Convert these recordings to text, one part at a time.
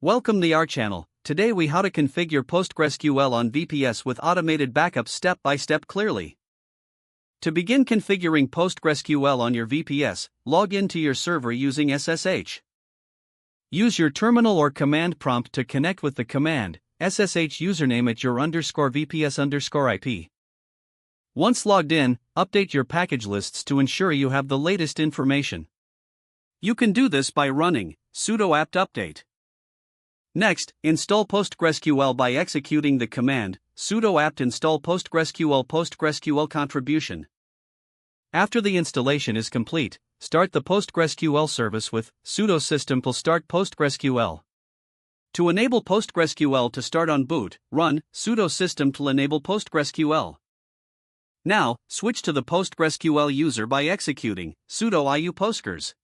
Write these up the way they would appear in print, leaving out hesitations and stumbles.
Welcome to our channel. Today we how to configure PostgreSQL on VPS with automated backups step by step clearly. To begin configuring PostgreSQL on your VPS, log into your server using SSH. Use your terminal or command prompt to connect with the command SSH username at your _VPS_IP. Once logged in, update your package lists to ensure you have the latest information. You can do this by running sudo apt update. Next, install PostgreSQL by executing the command sudo apt install PostgreSQL contribution. After the installation is complete, start the PostgreSQL service with sudo system start PostgreSQL. To enable PostgreSQL to start on boot, run sudo system enable PostgreSQL. Now, switch to the PostgreSQL user by executing sudo iu postgres.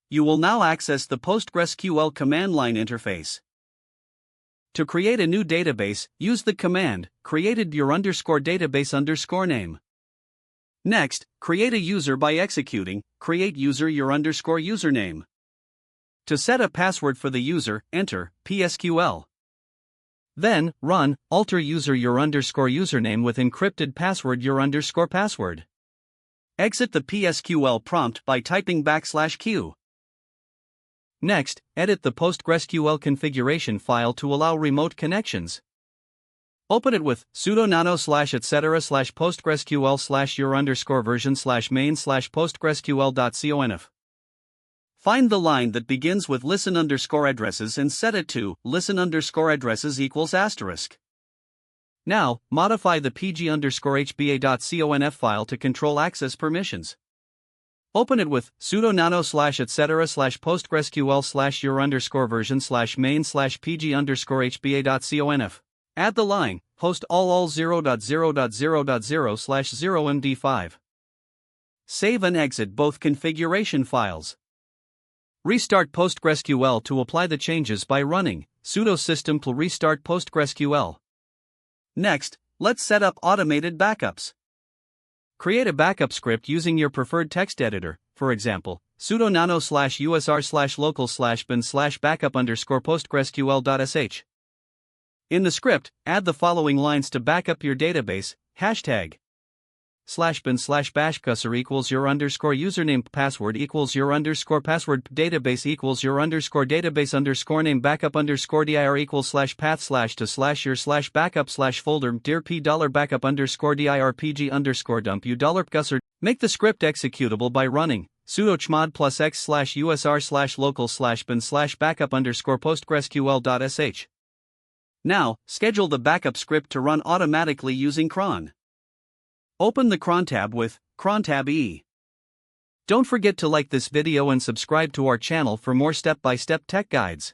You will now access the PostgreSQL command line interface. To create a new database, use the command created your _database _name. Next, create a user by executing create user your _username. To set a password for the user, enter PSQL. Then, run alter user your _username with encrypted password your _password. Exit the PSQL prompt by typing \q. Next, edit the PostgreSQL configuration file to allow remote connections. Open it with sudo nano /etc /postgresql your _version /main /postgresql.conf. Find the line that begins with listen_addresses and set it to listen_addresses equals *. Now, modify the pg_hba.conf file to control access permissions. Open it with sudo nano /etc /postgresql your _version /main /pg_hba.conf. Add the line host all 0.0.0.0/0md5. Save and exit both configuration files. Restart PostgreSQL to apply the changes by running sudo system restart PostgreSQL. Next, let's set up automated backups. Create a backup script using your preferred text editor, for example, sudo nano /usr /local /bin /backup_postgresql.sh. In the script, add the following lines to backup your database: hashtag /bin /bash cursor equals your _username password equals your _password database equals your _database _name backup _dir equals /path /to /your /backup /folder dir p $backup _dir pg_dump u $gusser. Make the script executable by running sudo chmod +x /usr /local /bin /backup _postgresql.sh. Now, schedule the backup script to run automatically using cron. Open the cron tab with cron tab E. Don't forget to like this video and subscribe to our channel for more step-by-step tech guides.